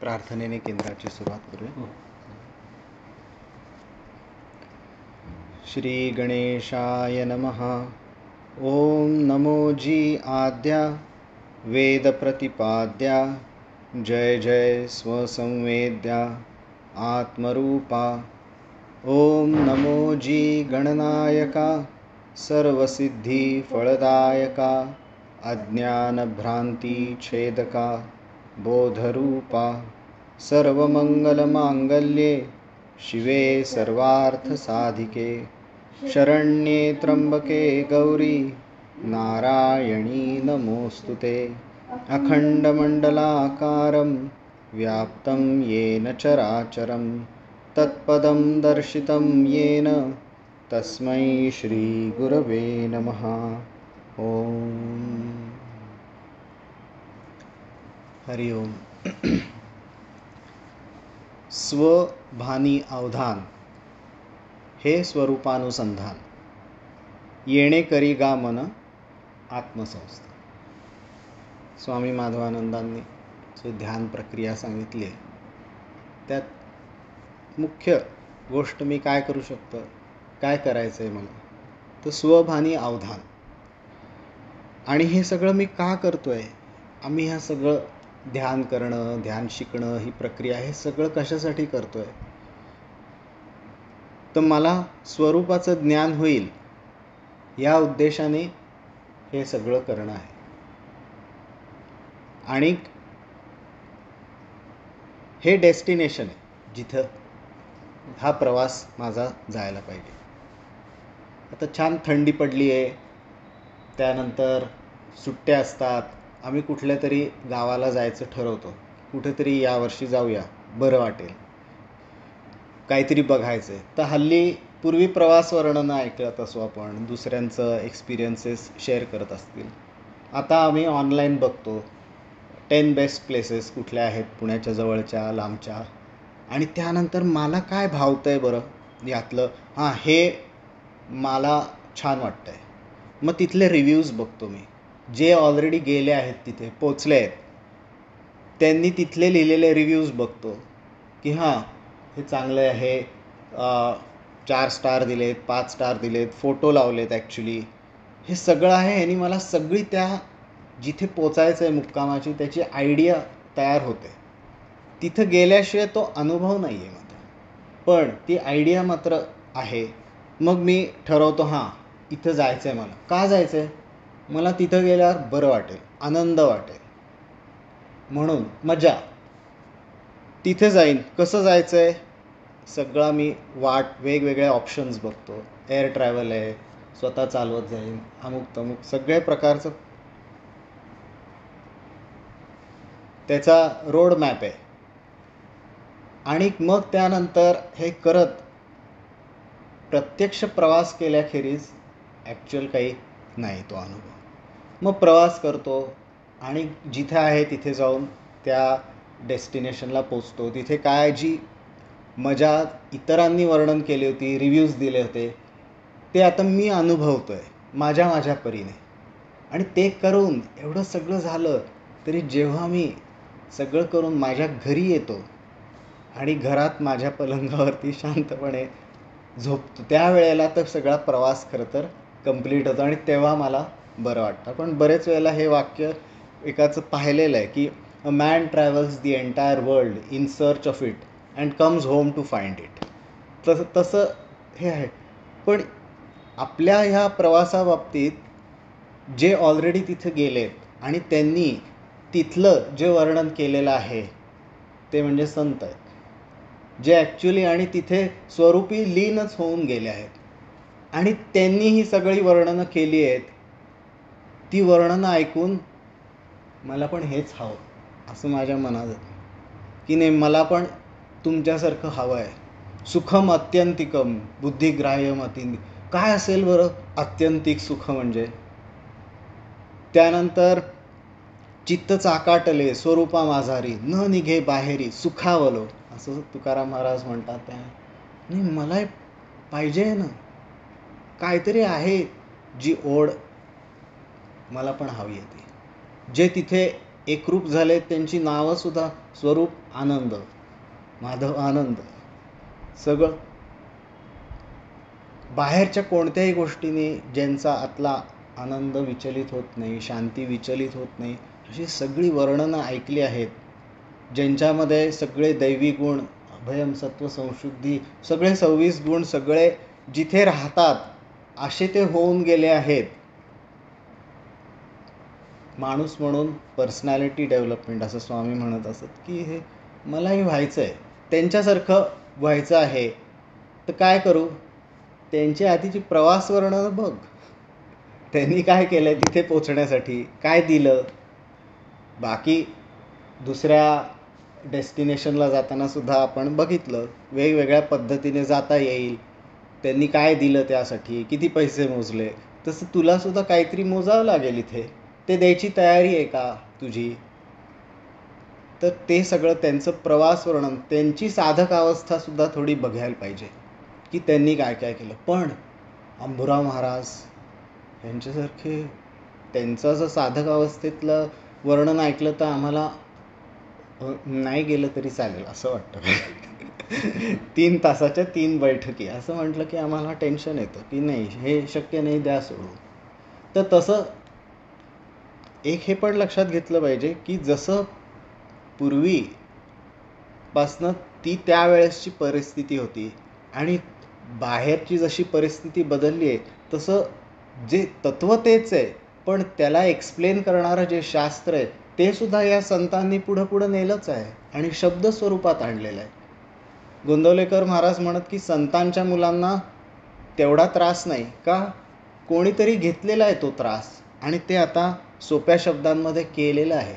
प्रार्थनेने केंद्राची सुरुवात करूया. श्री गणेशाय नमः. ओम नमो जी आद्या वेद प्रतिपाद्या जय जय स्वसंवेद्या आत्मरूपा. ओम नमो जी गणनायका सर्वसिद्धि फलदायका अज्ञानभ्रांति छेदका बोधरूपा. सर्वमंगलमांगल्ये शिवे सर्वार्थसाधिके शरण्ये त्र्यंबके गौरी नारायणी नमोस्तुते. अखंडमंडलाकारं व्याप्तं येन चराचरं तत्पदं दर्शितं येन तस्मै श्री गुरवे नमः. ओम हरि ओम. स्वभानी अवधान हे स्वरूपानुसंधान येणे करी गा मन आत्मसंस्था. स्वामी माधवानंदांनी जो ध्यान प्रक्रिया सांगितली आहे त्यात मुख्य गोष्ट मी काय करू शकतो, काय करायचं आहे मला, तर स्वभानी अवधान. आणि हे सगळं मी का करतोय, आम्ही ह्या सगळं ध्यान करणं, ध्यान शिकणं, ही प्रक्रिया हे सगळं कशासाठी करतोय, तर मला स्वरूपाचं ज्ञान होईल या उद्देशाने हे सगळं करणं आहे. आणि हे डेस्टिनेशन आहे जिथं हा प्रवास माझा जायला पाहिजे. आता छान थंडी पडली आहे, त्यानंतर सुट्ट्या असतात, आम्ही कुठल्या तरी गावाला जायचं ठरवतो, कुठेतरी यावर्षी जाऊया, बरं वाटेल, काहीतरी बघायचं आहे. तर हल्ली पूर्वी प्रवास वर्णनं ऐकत असो आपण, दुसऱ्यांचं एक्सपिरियन्सेस शेअर करत असतील. आता आम्ही ऑनलाईन बघतो 10 बेस्ट प्लेसेस कुठल्या आहेत पुण्याच्या जवळच्या लांबच्या, आणि त्यानंतर मला काय भावतंय बरं यातलं, हां हे मला छान वाटतंय, मग तिथले रिव्ह्यूज बघतो मी. जे ऑलरेडी गेले आहेत, तिथे पोचले आहेत, त्यांनी तिथले लिहिलेले रिव्ह्यूज बघतो की हां हे चांगलं आहे, 4 स्टार दिलेत, 5 स्टार दिलेत, फोटो लावलेत. ॲक्च्युली हे सगळं आहे, ह्यानी मला सगळी त्या जिथे पोचायचं आहे मुक्कामाची त्याची आयडिया तयार होते. तिथं गेल्याशिवाय तो अनुभव नाही आहे मात्र, पण ती आयडिया मात्र आहे. मग मी ठरवतो, हां इथं जायचं आहे. मला का जायचं आहे, मला तिथं गेल्यावर बरं वाटेल, आनंद वाटेल, म्हणून मजा. तिथे जाईन, कसं जायचं आहे सगळा मी वेगवेगळे ऑप्शन्स बघतो. एअर ट्रॅव्हल आहे, स्वतः चालवत जाईन, अमुक तमुक सगळे प्रकारचं त्याचा रोड मॅप आहे. आणि मग त्यानंतर हे करत प्रत्यक्ष प्रवास केल्याखेरीज ॲक्च्युअल काही नाही तो अनुभव. मग प्रवास करतो आणि जिथे आहे तिथे जाऊन त्या डेस्टिनेशनला पोचतो. तिथे काय जी मजा इतरांनी वर्णन केली होती, रिव्ह्यूज दिले होते, ते आता मी अनुभवतो आहे माझ्या परीने. आणि ते करून एवढं सगळं झालं तरी जेव्हा मी सगळं करून माझ्या घरी येतो आणि घरात माझ्या पलंगावरती शांतपणे झोपतो, त्यावेळेला तर सगळा प्रवास खरं तर कंप्लीट होतो आणि तेव्हा मला बरं वाटतं. पण बरेच वेळेला हे वाक्य एकाचं पाहिलेलं आहे की a man travels the entire world in search of it and comes home to find it. तसं हे आहे. पण आपल्या ह्या प्रवासाबाबतीत जे ऑलरेडी तिथे गेलेत आणि त्यांनी तिथलं जे वर्णन केलेलं आहे ते म्हणजे संत आहेत, जे ॲक्च्युली आणि तिथे स्वरूपी लीनच होऊन गेले आहेत. आणि त्यांनी ही सगळी वर्णनं केली आहेत. ती वर्णनं ऐकून मला पण हेच हवं असं माझ्या मनात येतं की नाही, मला पण तुमच्यासारखं हवं आहे. सुखम अत्यंतिकम बुद्धिग्राह्यम अतिंद. काय असेल बरं अत्यंतिक सुख म्हणजे? त्यानंतर चित्त चाकाटले स्वरूपा माझारी न निघे बाहेरी सुखावलो, असं तुकाराम महाराज म्हणतात. त्या नाही मला पाहिजे ना काहीतरी आहे, जी ओढ मला पण हवी आहे. जे तिथे एकरूप झाले त्यांची नावंसुद्धा स्वरूप आनंद, माधव आनंद, सगळं बाहेरच्या कोणत्याही गोष्टीने ज्यांचा आतला आनंद विचलित होत नाही, शांती विचलित होत नाही, अशी सगळी वर्णनं ऐकली आहेत, ज्यांच्यामध्ये सगळे दैवी गुण, अभयम, सत्व, संशुद्धी, सगळे 26 गुण सगळे जिथे राहतात असे ते होऊन गेले आहेत. माणूस म्हणून पर्सनॅलिटी डेव्हलपमेंट असं स्वामी म्हणत असत की हे मलाही व्हायचं आहे, त्यांच्यासारखं व्हायचं आहे. तर काय करू? त्यांची आधीची प्रवास वर्णनं बघ, त्यांनी काय केलं तिथे पोचण्यासाठी, काय दिलं. बाकी दुसऱ्या डेस्टिनेशनला जाताना सुद्धा आपण बघितलं, वेगवेगळ्या पद्धतीने जाता येईल, त्यांनी काय दिलं त्यासाठी, किती पैसे मोजले. तसं तुला सुद्धा काहीतरी मोजावं लागेल इथे, ते द्यायची तयारी आहे का तुझी? तर ते सगळं त्यांचं प्रवास वर्णन, त्यांची साधक अवस्था सुद्धा थोडी बघायला पाहिजे की त्यांनी काय काय केलं. पण अंबुराव महाराज यांच्यासारखे त्यांचं असं साधक अवस्थेतलं वर्णन ऐकलं तर आम्हाला नाही गेलं तरी चालेल असं वाटतं. 3 तासाच्या 3 बैठकी असं म्हटलं की आम्हाला टेन्शन येतं की नाही, हे शक्य नाही, द्या सोडून. तर तसं एक हे पण लक्षात घेतलं पाहिजे की जसं पूर्वीपासनं ती त्यावेळेसची परिस्थिती होती आणि बाहेरची जशी परिस्थिती बदलली आहे, तसं जे तत्व तेच आहे, पण त्याला एक्सप्लेन करणारं जे शास्त्र आहे ते सुद्धा या संतांनी पुढं नेलंच आहे आणि शब्द स्वरूपात आणलेलं आहे. गोंदवलेकर महाराज म्हणत की संतांच्या मुलांना तेवढा त्रास नाही का, कोणीतरी घेतलेला आहे तो त्रास आणि ते आता सोप्या शब्दांमध्ये केलेलं आहे.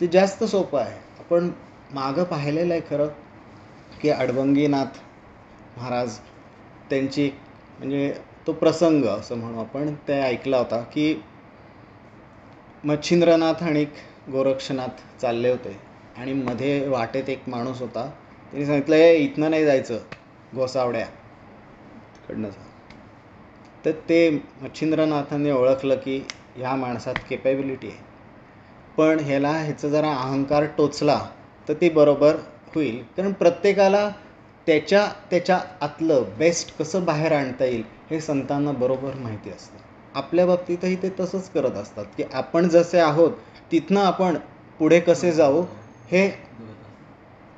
ते जास्त सोपं आहे. आपण मागं पाहिलेलं आहे खरं की अडबंगीनाथ महाराज त्यांची, म्हणजे तो प्रसंग असं म्हणू आपण, ते ऐकला होता की मच्छिंद्रनाथ आणि गोरक्षनाथ चालले होते आणि मध्ये वाटेत एक माणूस होता. त्यांनी सांगितलं, इथनं नाही जायचं, गोसावड्या कडनं जा. तर ते मच्छिंद्रनाथांनी ओळखलं की ह्या माणसात केपॅबिलिटी आहे, पण ह्याचं जरा अहंकार टोचला तर ते बरोबर होईल. कारण प्रत्येकाला त्याच्या आतलं बेस्ट कसं बाहेर आणता येईल हे संतांना बरोबर माहिती असतं. आपल्या बाबतीतही ते तसंच करत असतात की आपण जसे आहोत तिथनं आपण पुढे कसे जाऊ हे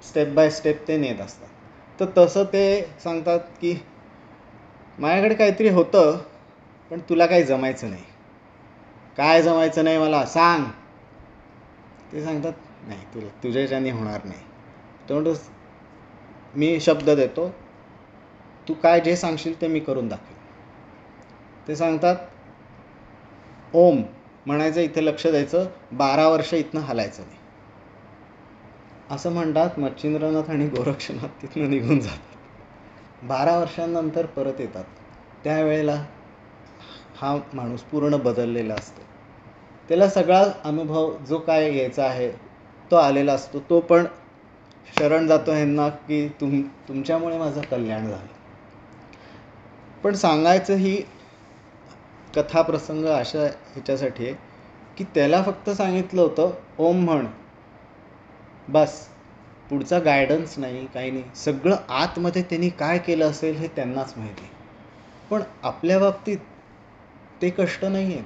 स्टेप बाय स्टेप ते नेत असतात. तर तसं ते सांगतात की माझ्याकडे काहीतरी होतं पण तुला काही जमायचं नाही. काय जमायचं नाही मला सांग. ते सांगतात नाही, तुला तुझ्याच्याने होणार नाही. तो मी शब्द देतो, तू काय जे सांगशील ते मी करून दाखवेन. ते सांगतात ओम म्हणायचं, इथे लक्ष द्यायचं, 12 वर्ष इथनं हलायचं नाही असं म्हणतात. मच्छिंद्रनाथ आणि गोरक्षनाथ तिथनं निघून जातात. 12 वर्षांनंतर परत येतात. त्यावेळेला हा माणूस पूर्ण बदललेला असतो. त्याला सगळा अनुभव जो काय यायचा आहे तो आलेला असतो. तो पण शरण जातो ह्यांना की तुमच्यामुळे माझं कल्याण झालं. पण सांगायचं ही कथाप्रसंग अशा ह्याच्यासाठी आहे की त्याला फक्त सांगितलं होतं ओम म्हण, बस. पुढचा गायडन्स नाही, काही नाही. सगळं आतमध्ये त्यांनी काय केलं असेल हे त्यांनाच माहिती. पण आपल्या बाबतीत ते कष्ट नाही आहेत.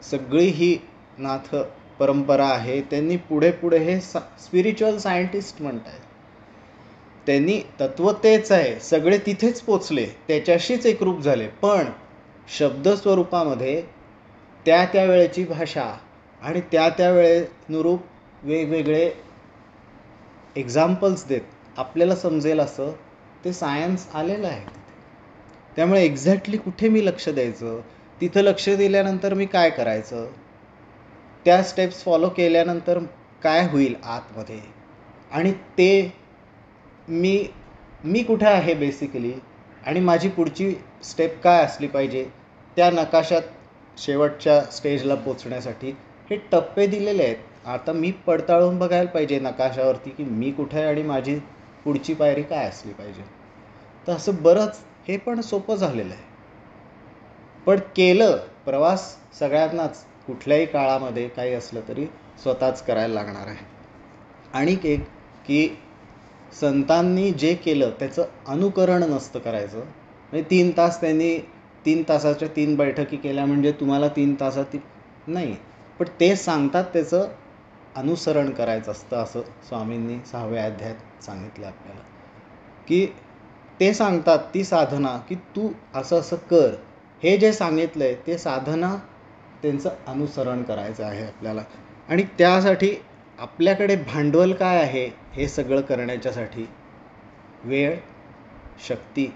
सगळी ही नाथ परंपरा आहे. त्यांनी पुढे हे स्पिरिच्युअल सायंटिस्ट म्हणतायत. त्यांनी तत्व तेच आहे, सगळे तिथेच पोचले, त्याच्याशीच एकरूप झाले. पण शब्द स्वरूपामध्ये त्या वेळेची भाषा आणि त्या वेळेनुरूप वेगवेगळे एक्झाम्पल्स देत आपल्याला समजेल असं ते सायन्स आलेलं आहे. त्यामुळे एक्झॅक्टली कुठे मी लक्ष द्यायचं, तिथं लक्ष दिल्यानंतर मी काय करायचं, त्या स्टेप्स फॉलो केल्यानंतर काय होईल आतमध्ये, आणि ते मी कुठे आहे बेसिकली, आणि माझी पुढची स्टेप काय असली पाहिजे त्या नकाशात शेवटच्या स्टेजला पोचण्यासाठी हे टप्पे दिलेले आहेत. आता मी पडताळून बघायला पाहिजे नकाशावरती की मी कुठे आहे आणि माझी पुढची पायरी काय असली पाहिजे. तर असं बरंच हे पण सोपं झालेलं आहे. पण केलं प्रवास सगळ्यांनाच कुठल्याही काळामध्ये काही असलं तरी स्वतःच करायला लागणार आहे. आणि एक की संतांनी जे केलं त्याचं अनुकरण नसतं करायचं. म्हणजे 3 तास त्यांनी 3 तासाच्या 3 बैठकी केल्या म्हणजे तुम्हाला 3 तासात नाही, पण ते सांगतात त्याचं अनुसरण करायचं असतं, असं स्वामींनी 6व्या अध्यायात सांगितलं आपल्याला. की ते सांगतात ती साधना की तू असं असं कर, हे जे सांगितलं आहे ते साधना त्यांचं अनुसरण करायचं आहे आपल्याला. आणि त्यासाठी आपल्याकडे भांडवल काय आहे हे सगळं करण्याच्यासाठी? वेळ, शक्ती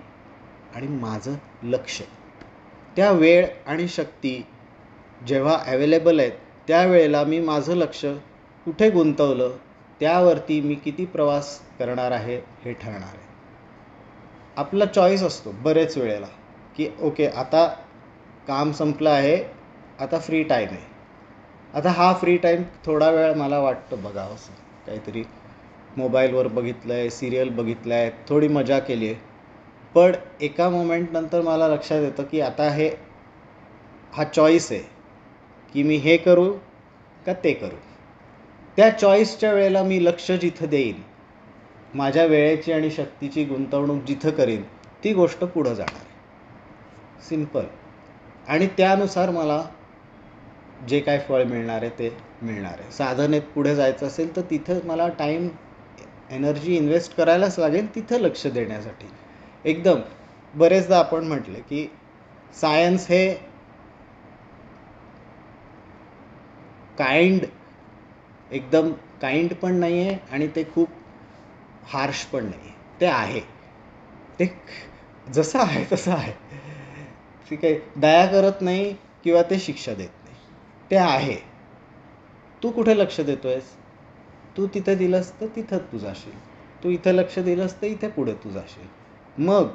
आणि माझं लक्ष. त्या वेळ आणि शक्ती जेव्हा अवेलेबल आहेत त्यावेळेला मी माझं लक्ष कुठे गुंतवलं, त्यावरती मी किती प्रवास करणार आहे हे ठरणार आहे. आपला चॉईस असतो बरेच वेळेला की ओके आता काम संपलं आहे, आता फ्री टाईम आहे. आता हा फ्री टाईम थोडा वेळ मला वाटतं बघावं, असं काहीतरी मोबाईलवर बघितलं आहे, सिरियल बघितलं आहे, थोडी मजा केली आहे. पण एका मोमेंटनंतर मला लक्षात येतं की आता हा चॉईस आहे की मी हे करू का ते करू. त्या चॉईसच्या वेळेला मी लक्ष जिथं देईन, माझ्या वेळेची आणि शक्तीची गुंतवणूक जिथं करीन, ती गोष्ट पुढं जाणार आहे. सिम्पल. आणि त्यानुसार मला जे काय फळ मिळणार आहे ते मिळणार आहे. साधनेत पुढे जायचं असेल तर तिथं मला टाईम, एनर्जी इन्व्हेस्ट करायलाच लागेल तिथं लक्ष देण्यासाठी. एकदम बरेचदा आपण म्हटले की सायन्स हे एकदम काइंड पण नाही आहे आणि ते खूप हार्श पण नाही आहे. ते आहे, ते जसं आहे तसं आहे. ठीक आहे, दया करत नाही किंवा ते शिक्षा देत नाही, ते आहे. तू कुठे लक्ष देतोयस? तू तिथं दिलंस तर तिथं तू जाशील, तू इथं लक्ष दिलंस तर इथे पुढे तू जाशील. मग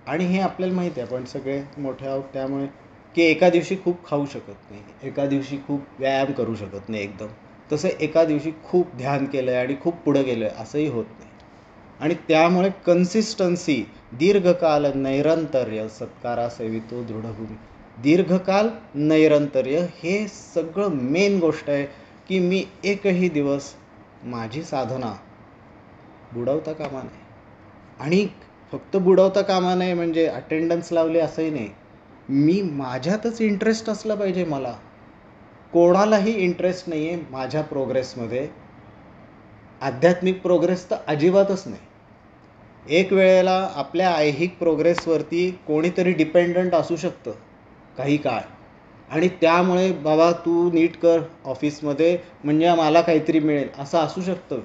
आणि हे आपल्याला माहिती आहे, आपण सगळे मोठे आहोत, त्यामुळे की एका दिवशी खूप खाऊ शकत नाही, एका दिवशी खूप व्यायाम करू शकत नाही एकदम. तसं एका दिवशी खूप ध्यान केलं आहे आणि खूप पुढं गेलो आहे असंही होत नाही. आणि त्यामुळे कन्सिस्टन्सी, दीर्घकाल नैरंतर्य, सत्कारा सेवितो दृढभूमी, दीर्घकाल नैरंतर्य हे सगळं मेन गोष्ट आहे. की मी एकही दिवस माझी साधना बुडवता कामा नये. आणि फक्त बुडवता कामा नये म्हणजे अटेंडन्स लावली असंही नाही, मी माझ्यातच इंटरेस्ट असला पाहिजे. मला कोणालाही इंटरेस्ट नाही आहे माझ्या प्रोग्रेसमध्ये, आध्यात्मिक प्रोग्रेस तर अजिबातच नाही. एक वेळेला आपल्या ऐहिक प्रोग्रेसवरती कोणीतरी डिपेंडंट असू शकतं काही काळ, आणि त्यामुळे बाबा तू नीट कर ऑफिसमध्ये म्हणजे मला काहीतरी मिळेल असं असू शकतं.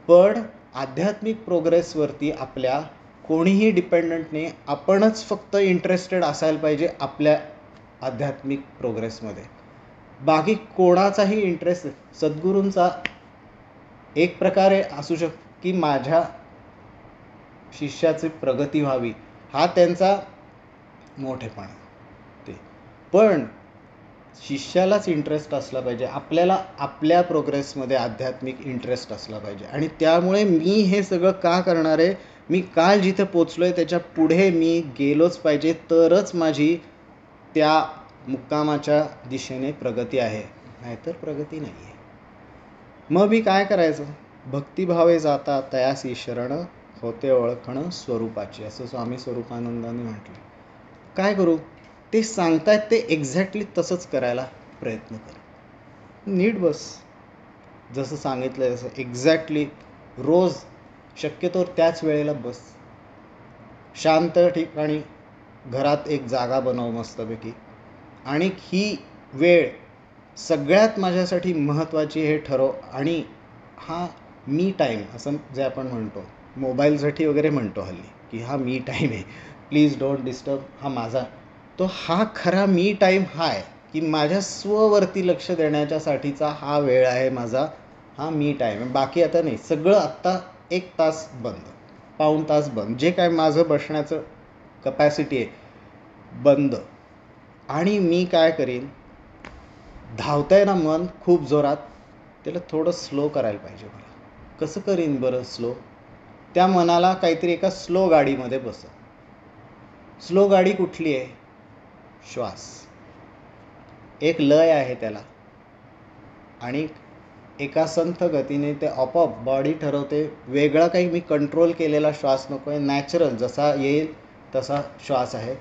पण आध्यात्मिक प्रोग्रेसवरती आपल्या कोणीही डिपेंडंट नाही, आपणच फक्त इंटरेस्टेड असायला पाहिजे आपल्या आध्यात्मिक प्रोग्रेसमध्ये. बाकी कोणाचाही इंटरेस्ट, सद्गुरूंचा एक प्रकारे असू शकतो की माझ्या शिष्याची प्रगती व्हावी, हा त्यांचा मोठेपणा. ते पण शिष्यालाच इंटरेस्ट असला पाहिजे, आपल्याला आपल्या प्रोग्रेसमध्ये आध्यात्मिक इंटरेस्ट असला पाहिजे. आणि त्यामुळे मी हे सगळं का करणार आहे, मी काल जिथे पोचलो आहे त्याच्या पुढे मी गेलोच पाहिजे, तरच माझी त्या मुक्कामाच्या दिशेने प्रगती आहे, नाहीतर प्रगती नाही आहे. मग मी काय करायचं? भक्तिभावे जाता तयासी शरण, होते ओळखणं स्वरूपाची, असं स्वामी स्वरूपानंदांनी म्हटलं. काय करू? ते सांगतायत ते एक्झॅक्टली तसंच करायला प्रयत्न कर. नीट बस, जसं सांगितलं तसं एक्झॅक्टली रोज शक्यतो त्याच वेळेला बस. शांत ठिकाणी घरात एक जागा बनव मस्तपैकी, आणि ही वेळ सगळ्यात माझ्यासाठी महत्त्वाची हे ठरव. आणि हा मी टाईम असं जे आपण म्हणतो, मोबाईलसाठी वगैरे म्हणतो हल्ली की हा मी टाईम आहे, प्लीज डोंट डिस्टर्ब, हा माझा तो हा खरा मी टाईम हा आहे की माझ्या स्ववरती लक्ष देण्याच्यासाठीचा हा वेळ आहे माझा, हा मी टाईम आहे. बाकी आता नाही, सगळं आत्ता 1 तास बंद, पाऊण तास बंद, जे काय माझं बसण्याचं कपॅसिटी आहे बंद. आणि मी काय करीन, धावतंय ना मन खूप जोरात, त्याला थोडं स्लो करायला पाहिजे मला. कसं करीन बरं स्लो? त्या मनाला काहीतरी एका स्लो गाडीमध्ये बसव. स्लो गाडी कुठली आहे? श्वास. एक लय आहे त्याला आणि एका संथ गतीने ते आपोआप बॉडी ठरवते. वेगळा काही मी कंट्रोल केलेला श्वास नको आहे, नॅचरल जसा येईल तसा श्वास आहे.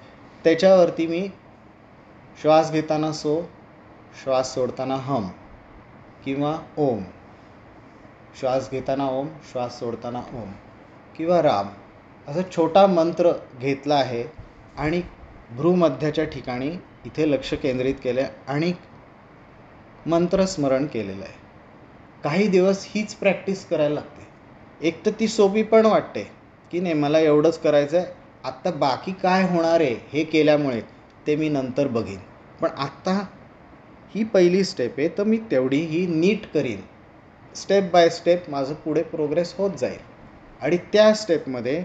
त्याच्यावरती मी श्वास घेताना सो, श्वास सोडताना हम किंवा ओम, श्वास घेताना ओम, श्वास सोडताना ओम किंवा राम असा छोटा मंत्र घेतला आहे आणि भ्रूमध्याच्या ठिकाणी इथे लक्ष केंद्रित केलं आहे आणि मंत्रस्मरण केलेलं आहे. काही दिवस हीच प्रॅक्टिस करायला लागते. एक तर ती सोपी पण वाटते की नाही मला एवढंच करायचं आहे, आत्ता बाकी काय होणार आहे हे केल्यामुळे ते मी नंतर बघीन, पण आत्ता ही पहिली स्टेप आहे तर मी तेवढी ही नीट करीन. स्टेप बाय स्टेप माझं पुढे प्रोग्रेस होत जाईल आणि त्या स्टेपमध्ये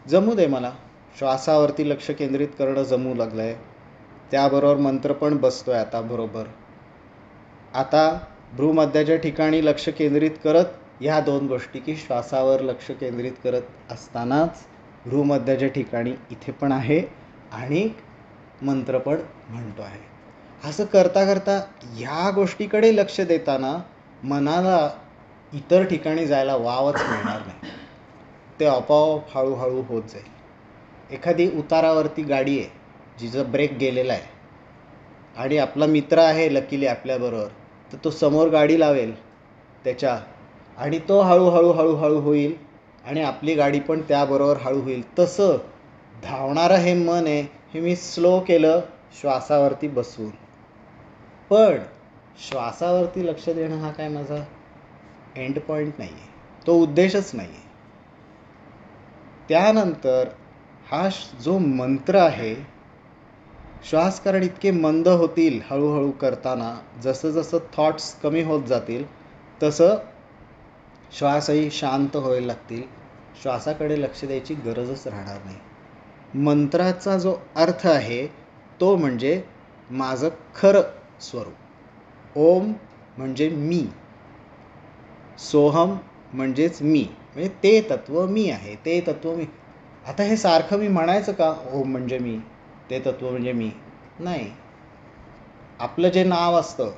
जमू दे मला. श्वासावरती लक्ष केंद्रित करणं जमू लागलं आहे, त्याबरोबर मंत्र पण बसतो आहे आता बरोबर. आता भ्रूमध्याच्या ठिकाणी लक्ष केंद्रित करत ह्या दोन गोष्टी की श्वासावर लक्ष केंद्रित करत असतानाच भ्रूमध्याच्या ठिकाणी इथे पण आहे आणि मंत्र पण म्हणतो आहे. असं करता करता ह्या गोष्टीकडे लक्ष देताना मनाला इतर ठिकाणी जायला वावच मिळणार नाही. ते आपोआप हळूहळू होत जाईल. एखादी उतारावरती गाडी आहे जिचं ब्रेक गेलेला आहे आणि आपला मित्र आहे लकीली आपल्याबरोबर, तर तो समोर गाडी लावेल त्याच्या आणि तो हळूहळू हळूहळू होईल आणि आपली गाडी पण त्याबरोबर हळू होईल. तसं धावणारं हे मन आहे हे मी स्लो केलं श्वासावरती बसवून. पण श्वासावरती लक्ष देणं हा काय माझा एंड पॉईंट नाही आहे, तो उद्देशच नाही आहे. त्यानंतर हा जो मंत्र आहे, श्वास कारण इतके मंद होतील हळूहळू करताना, जसं जसं थॉट्स कमी होत जातील तसं श्वासही शांत व्हायला लागतील. श्वासाकडे लक्ष द्यायची गरजच राहणार नाही. मंत्राचा जो अर्थ आहे तो म्हणजे माझं खरं स्वरूप. ओम म्हणजे मी, सोहम म्हणजेच मी, म्हणजे ते तत्व मी आहे, ते तत्व मी. आता हे सारखं मी म्हणायचं का ओम म्हणजे मी, ते तत्व म्हणजे मी? नाही. आपलं जे नाव असतं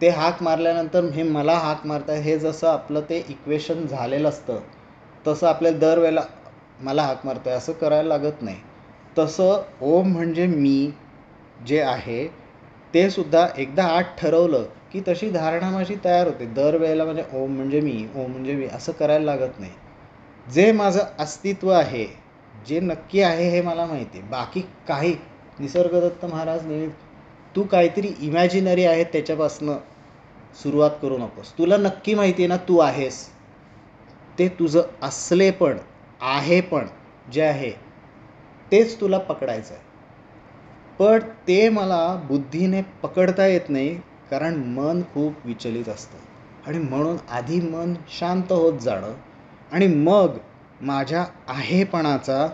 ते हाक मारल्यानंतर हे मला हाक मारताय हे जसं आपलं ते इक्वेशन झालेलं असतं तसं आपल्याला दरवेळेला मला हाक मारतोय असं करायला लागत नाही. तसं ओम म्हणजे मी जे आहे ते सुद्धा एकदा आत ठरवलं की तशी धारणा माझी तयार होते. दरवेळेला म्हणजे ओम म्हणजे मी, ओम म्हणजे मी असं करायला लागत नाही. जे माझं अस्तित्व आहे, जे नक्की आहे हे मला माहिती आहे. बाकी काही निसर्गदत्त महाराज नेहमी तू काहीतरी इमॅजिनरी आहे त्याच्यापासनं सुरुवात करू नकोस. तुला नक्की माहिती आहे ना तू आहेस, ते तुझं असलेपण आहेपण जे आहे तेच तुला पकडायचं आहे. पण ते मला बुद्धीने पकडता येत नाही कारण मन खूप विचलित असतं आणि म्हणून आधी मन शांत होत जाणं आणि मग माझ्या आहेपणाचा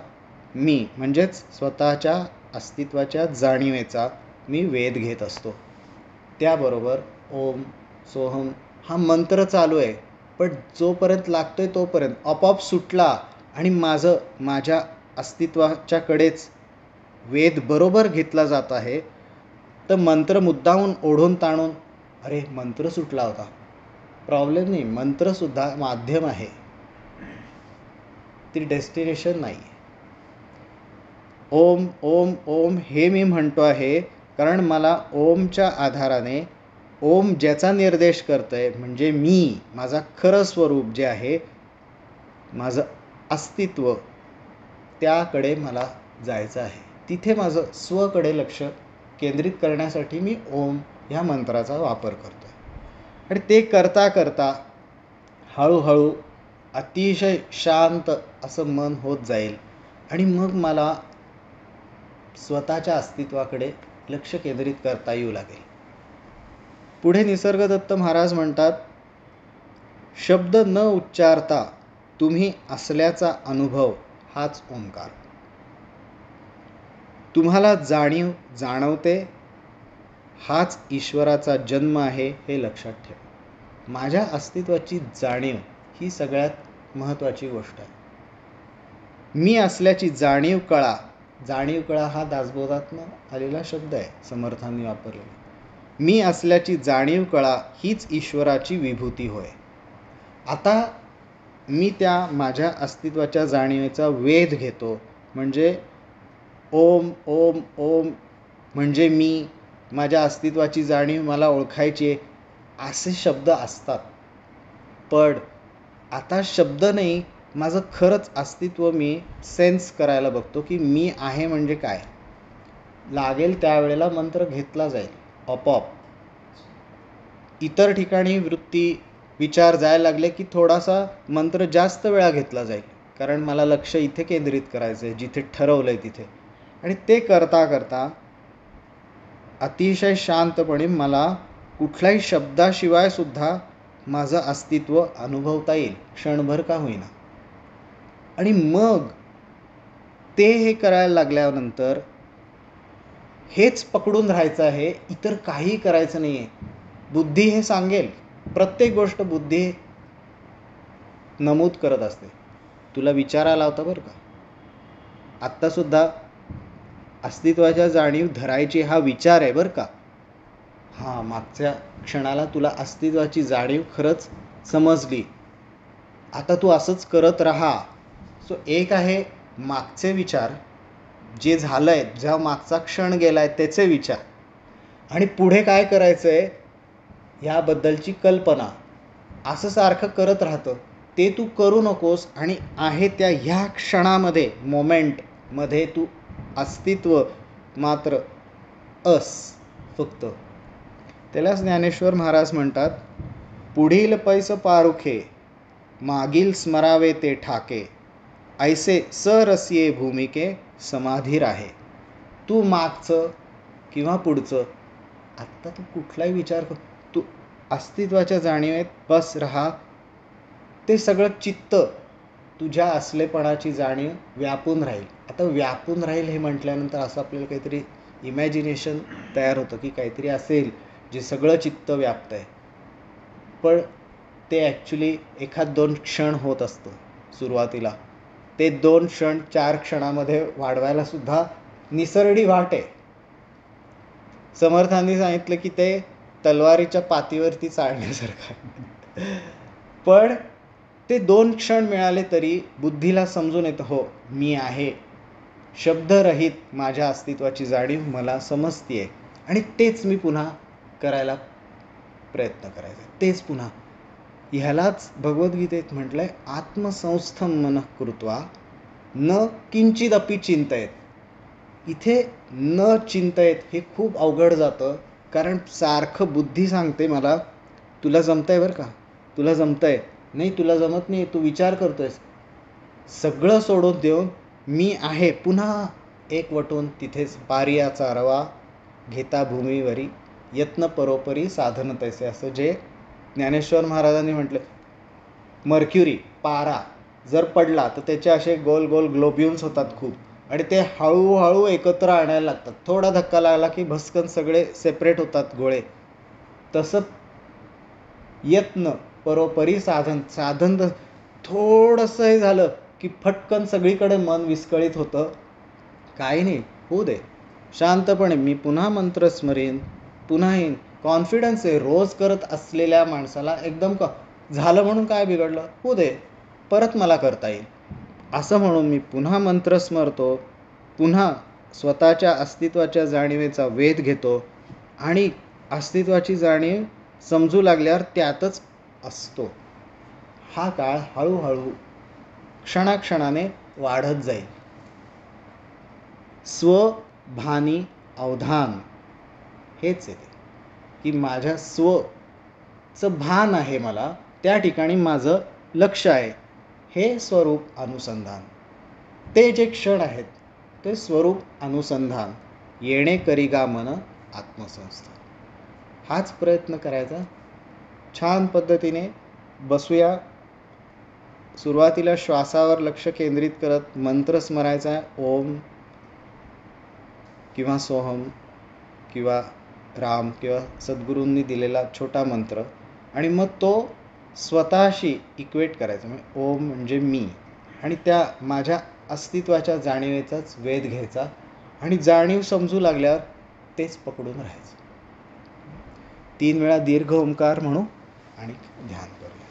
मी म्हणजेच स्वतःच्या अस्तित्वाच्या जाणीवेचा मी वेध घेत असतो. त्याबरोबर ओम सोहम हा मंत्र चालू आहे, पण जोपर्यंत लागतोय तोपर्यंत आपोआप सुटला आणि माझ्या अस्तित्वाच्याकडेच वेध बरोबर घेतला जात आहे. तर मंत्र मुद्दाहून ओढून ताणून अरे मंत्र सुटला होता, प्रॉब्लेम नाही. मंत्रसुद्धा माध्यम आहे, ती डेस्टिनेशन नाही. ओम ओम ओम हे मी म्हणतो आहे कारण मला ओमच्या आधाराने ओम ज्याचा निर्देश करतोय म्हणजे मी, माझा खरं स्वरूप जे आहे, माझं अस्तित्व, त्याकडे मला जायचं आहे. तिथे माझं स्वकडे लक्ष केंद्रित करण्यासाठी मी ओम ह्या मंत्राचा वापर करतो आहे. आणि ते करता करता हळूहळू अतिशय शांत असं मन होत जाईल आणि मग मला स्वतःच्या अस्तित्वाकडे लक्ष केंद्रित करता येऊ लागेल. पुढे निसर्गदत्त महाराज म्हणतात, शब्द न उच्चारता तुम्ही असल्याचा अनुभव हाच ओंकार. तुम्हाला जाणवते हाच ईश्वराचा जन्म आहे हे लक्षात ठेवा. माझ्या अस्तित्वाची जाणीव ही सगळ्यात महत्त्वाची गोष्ट आहे. मी असल्याची जाणीव कळा. जाणीव कळा हा दासबोधातनं आलेला शब्द आहे, समर्थांनी वापरलेला. मी असल्याची जाणीव कळा हीच ईश्वराची विभूती होय. आता मी त्या माझ्या अस्तित्वाच्या जाणीवेचा वेध घेतो. म्हणजे ओम ओम ओम म्हणजे मी, माझ्या अस्तित्वाची जाणीव मला ओळखायची आहे, असे शब्द असतात. पण आता शब्द नाही, माझं खरंच अस्तित्व मी सेन्स करायला बघतो की मी आहे म्हणजे काय. लागेल त्यावेळेला मंत्र घेतला जाईल आपोआप. इतर ठिकाणी वृत्ती विचार जायला लागले की थोडासा मंत्र जास्त वेळा घेतला जाईल, कारण मला लक्ष इथे केंद्रित करायचं आहे, जिथे ठरवलं आहे तिथे. आणि ते करता करता अतिशय शांतपणे मला कुठल्याही शब्दाशिवाय सुद्धा माझं अस्तित्व अनुभवता येईल, क्षणभर का होईना. आणि मग ते हे करायला लागल्यानंतर हेच पकडून राहायचं आहे, इतर काही करायचं नाही आहे. बुद्धी हे सांगेल, प्रत्येक गोष्ट बुद्धी नमूद करत असते. तुला विचारायला होता बरं का, आत्तासुद्धा अस्तित्वाच्या जाणीव धरायची हा विचार आहे बरं का. हां, मागच्या क्षणाला तुला अस्तित्वाची जाणीव खरंच समजली. आता तू असंच करत राहा. सो एक आहे मागचे विचार, जे झालं आहे, ज्या मागचा क्षण गेला आहे त्याचे विचार, आणि पुढे काय करायचं आहे ह्याबद्दलची कल्पना. असं सारखं करत राहतं. ते तू करू नकोस. आणि आहे त्या ह्या क्षणामध्ये, मोमेंटमध्ये तू अस्तित्व मात्र अस फक्त. त्याला ज्ञानेश्वर महाराज म्हणतात, पुढील पैस पारुखे मागील स्मरावे ते ठाके, ऐसे सरसिये भूमिके समाधी राहे. तू मागचं किंवा पुढचं आत्ता तू कुठलाही विचार कर, तू अस्तित्वाच्या जाणीवेत बस राहा. ते सगळं चित्त तुझ्या असलेपणाची जाणीव व्यापून राहील. आता व्यापून राहील हे म्हटल्यानंतर असं आपल्याला काहीतरी इमॅजिनेशन तयार होतं की काहीतरी असेल जे सगळं चित्त व्याप्त आहे. पण ते ॲक्च्युली 1-2 क्षण होत असतं सुरुवातीला. ते 2 क्षण 4 क्षणामध्ये वाढवायला सुद्धा निसरडी वाट आहे. समर्थांनी सांगितलं की ते तलवारीच्या पातीवरती चालण्यासारखं. पण ते 2 क्षण मिळाले तरी बुद्धीला समजून येतं, हो मी आहे, शब्दरहित माझ्या अस्तित्वाची जाणीव मला समजते. आणि तेच मी पुन्हा करायला प्रयत्न करायचा, तेच पुन्हा. ह्यालाच भगवद्गीतेत म्हटलंय, आत्मसंस्थम मनः कृत्वा न किंचिदपि चिंतयेत. इथे न चिंतयेत हे खूप अवघड जातं, कारण सारखं बुद्धी सांगते मला, तुला जमतंय बरं का, तुला जमतंय. नाही, तुला जमत नाही, तू विचार करतोयस. सगळं सोडून देऊन मी आहे पुन्हा एकवटून तिथेच पारियाचा रवा घेता भूमीवरी यत्न परोपरी साधन तैसे, असं जे ज्ञानेश्वर महाराजांनी म्हटलं. मर्क्युरी, पारा जर पडला तर त्याचे असे गोल गोल ग्लोब्युल्स होतात खूप, आणि ते हळूहळू एकत्र आणायला लागतात. थोडा धक्का लागला की भस्कन सगळे सेपरेट होतात गोळे. तसं यत्न परोपरी साधन थोडंसं हे झालं की फटकन सगळीकडे मन विस्कळीत होतं. काही नाही, होऊ दे शांतपणे, मी पुन्हा मंत्र स्मरीन, पुन्हा येईन. कॉन्फिडन्स आहे. रोज करत असलेल्या माणसाला एकदम झालं म्हणून काय बिघडलं, होऊ दे, परत मला करता येईल, असं म्हणून मी पुन्हा मंत्र स्मरतो, पुन्हा स्वतःच्या अस्तित्वाच्या जाणीवेचा वेध घेतो. आणि अस्तित्वाची जाणीव समजू लागल्यावर त्यातच असतो. हा काळ हळूहळू क्षणाक्षणाने वाढत जाईल. स्वभानी अवधान हेच येते की माझ्या स्वचं भान आहे मला, त्या ठिकाणी माझं लक्ष आहे. हे स्वरूप अनुसंधान. ते जे क्षण आहेत ते स्वरूप अनुसंधान. येणे करिगा मन आत्मसंस्थान. हाच प्रयत्न करायचा. छान पद्धतीने बसूया. सुरुवातीला श्वासावर लक्ष केंद्रित करत मंत्र स्मरायचा, ओम किंवा सोहम किंवा राम किंवा सद्गुरूंनी दिलेला छोटा मंत्र, आणि मग तो स्वतःशी इक्वेट करायचा. म्हणजे ओम म्हणजे मी, आणि त्या माझ्या अस्तित्वाच्या जाणीवेचाच वेध घ्यायचा. आणि जाणीव समजू लागल्यावर तेच पकडून राहायचं. 3 वेळा दीर्घ ओंकार म्हणू आणि ध्यान करूया.